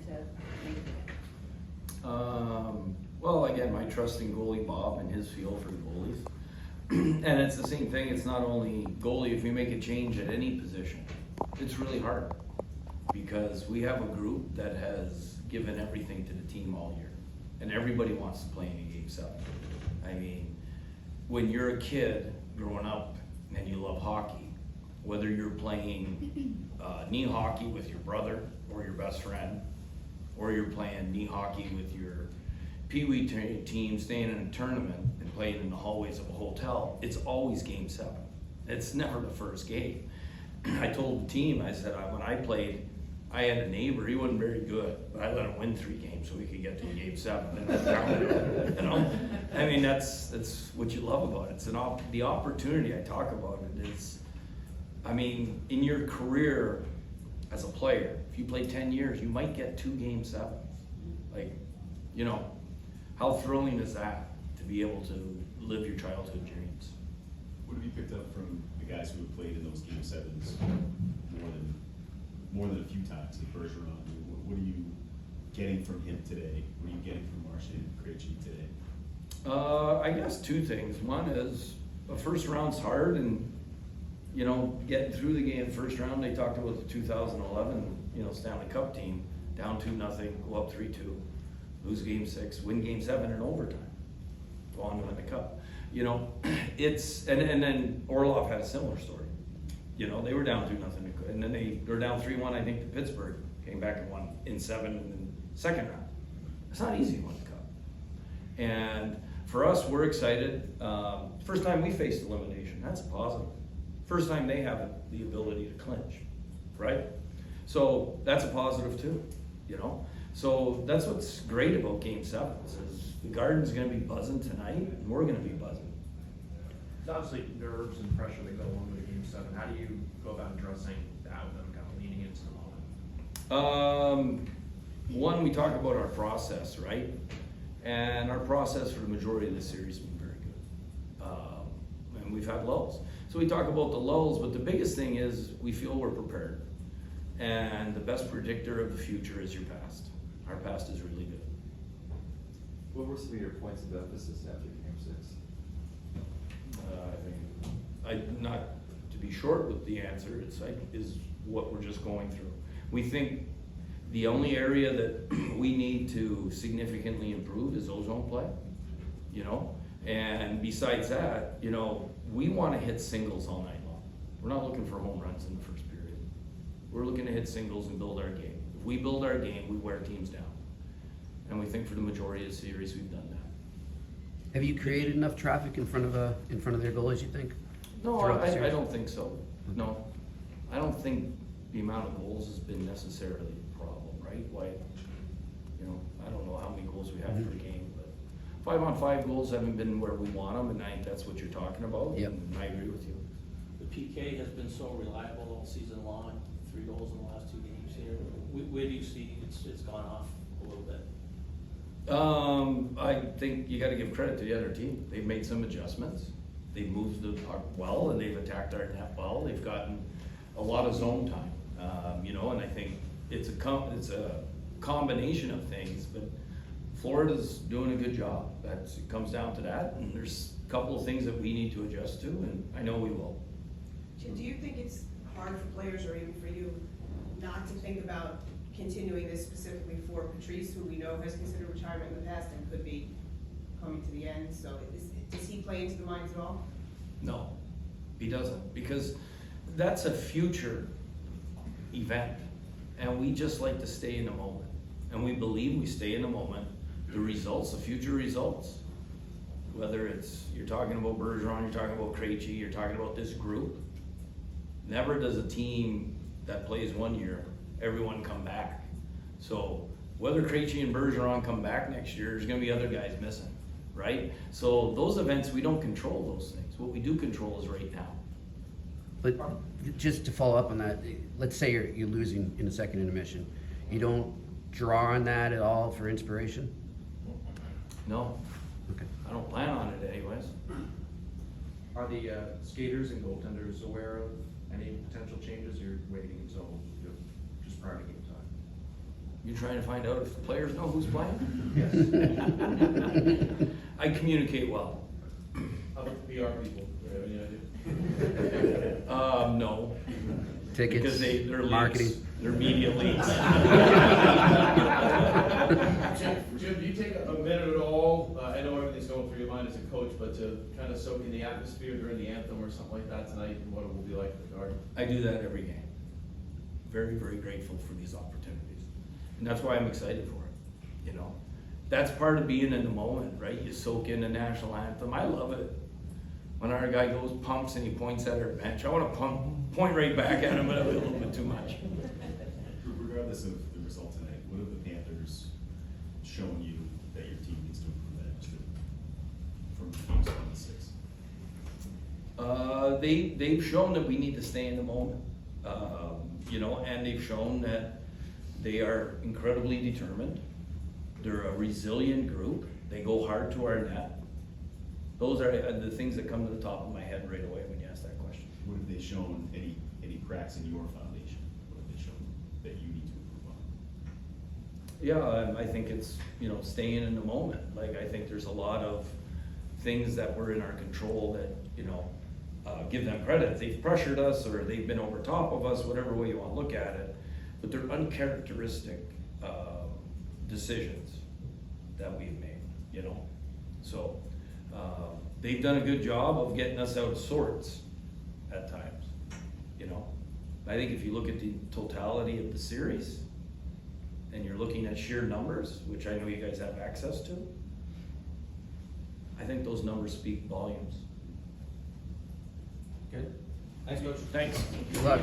chance of making it? Well, again, my trust in goalie Bob and his feel for the goalies. And it's the same thing, it's not only goalie, if we make a change at any position, it's really hard. Because we have a group that has given everything to the team all year. And everybody wants to play in a Game 7. I mean, when you're a kid growing up and you love hockey, whether you're playing knee hockey with your brother or your best friend, or you're playing knee hockey with your pee-wee team, staying in a tournament and playing in the hallways of a hotel, it's always Game 7. It's never the first game. I told the team, I said, when I played, I had a neighbor, he wasn't very good, but I let him win 3 games so we could get to Game 7. And that counted, you know? I mean, that's what you love about it. It's the opportunity I talk about it is, I mean, in your career as a player, if you play 10 years, you might get 2 Game 7s. Like, you know, how thrilling is that to be able to live your childhood dreams? What have you picked up from the guys who have played in those Game 7s more than a few times, like Bergeron? What are you getting from him today? What are you getting from Marchand and Krejci today? I guess 2 things. One is the first round's hard, and you know, getting through the game first round. They talked about the 2011, Stanley Cup team, down 2-0, go up 3-2, lose Game 6, win Game 7 in overtime, go on to win the cup. You know, it's and then Orlov had a similar story. You know, they were down 2-0, and then they were down 3-1, I think, to Pittsburgh, came back and won in 7 in the second round. It's not easy to win the cup. And for us, we're excited. First time we faced elimination, that's a positive. First time they have the ability to clinch, right? So that's a positive too, you know? So that's what's great about Game 7s is the Garden's gonna be buzzing tonight, and we're gonna be buzzing. There's obviously nerves and pressure that go along with Game 7. How do you go about addressing that with them kind of leading into the moment? One, we talk about our process, right? And our process for the majority of the series has been very good. And we've had lulls. So we talk about the lulls, but the biggest thing is we feel we're prepared. And the best predictor of the future is your past. Our past is really good. What were some of your points of emphasis after Game 6? Not to be short with the answer, is what we're just going through. We think the only area that we need to significantly improve is ozone play, you know? And besides that, you know, we want to hit singles all night long. We're not looking for home runs in the first period. We're looking to hit singles and build our game. If we build our game, we wear teams down. And we think for the majority of the series, we've done that. Have you created enough traffic in front of their goalies, you think? No, I don't think so. No. I don't think the amount of goals has been necessarily a problem, right? Why, you know, I don't know how many goals we have per game, but 5-on-5 goals haven't been where we want them, and I think that's what you're talking about. Yep. And I agree with you. The PK has been so reliable all season long, 3 goals in the last 2 games here. Where do you see it's gone off a little bit? I think you got to give credit to the other team. They've made some adjustments. They've moved the puck well, and they've attacked our net well. They've gotten a lot of zone time, you know, and I think it's a combination of things, but Florida's doing a good job. It comes down to that, and there's a couple of things that we need to adjust to, and I know we will. Do you think it's hard for players, or even for you, not to think about continuing this specifically for Patrice, who we know has considered retirement in the past and could be coming to the end? So does he play into the minds at all? No, he doesn't, because that's a future event, and we just like to stay in the moment. And we believe we stay in the moment, the results, the future results. Whether it's, you're talking about Bergeron, you're talking about Krejci, you're talking about this group. Never does a team that plays 1 year, everyone come back. So whether Krejci and Bergeron come back next year, there's gonna be other guys missing, right? So those events, we don't control those things. What we do control is right now. But just to follow up on that, let's say you're losing in the second intermission. You don't draw on that at all for inspiration? No, Okay. I don't plan on it anyways. Are the skaters and goaltenders aware of any potential changes? You're waiting until just prior to game time? You trying to find out if the players know who's playing? Yes. I communicate well. How about the PR people? Do you have any idea? No. Tickets, Because they're leagues. marketing. They're media leagues. Jim, do you take a minute at all, I know everything's going through your mind as a coach, but to kind of soak in the atmosphere during the anthem or something like that tonight and what it will be like for the Garden? I do that every game. Very, very grateful for these opportunities. And that's why I'm excited for it, you know? That's part of being in the moment, right? You soak in the national anthem. I love it. When our guy goes pumps and he points at our bench, I want to point right back at him, but I do a little bit too much. Regardless of the result tonight, what have the Panthers shown you that your team needs to improve at from games 1 to 6? They've shown that we need to stay in the moment, you know, and they've shown that they are incredibly determined. They're a resilient group. They go hard to our net. Those are the things that come to the top of my head right away when you ask that question. What have they shown, any cracks in your foundation? What have they shown that you need to improve on? Yeah, I think it's, you know, staying in the moment. Like, I think there's a lot of things that were in our control that, you know, give them credit. They've pressured us or they've been over top of us, whatever way you want to look at it. But they're uncharacteristic decisions that we've made, you know? So, they've done a good job of getting us out of sorts at times, you know? I think if you look at the totality of the series, and you're looking at sheer numbers, which I know you guys have access to, I think those numbers speak volumes. Good. Thanks, Coach. Thanks. Good luck.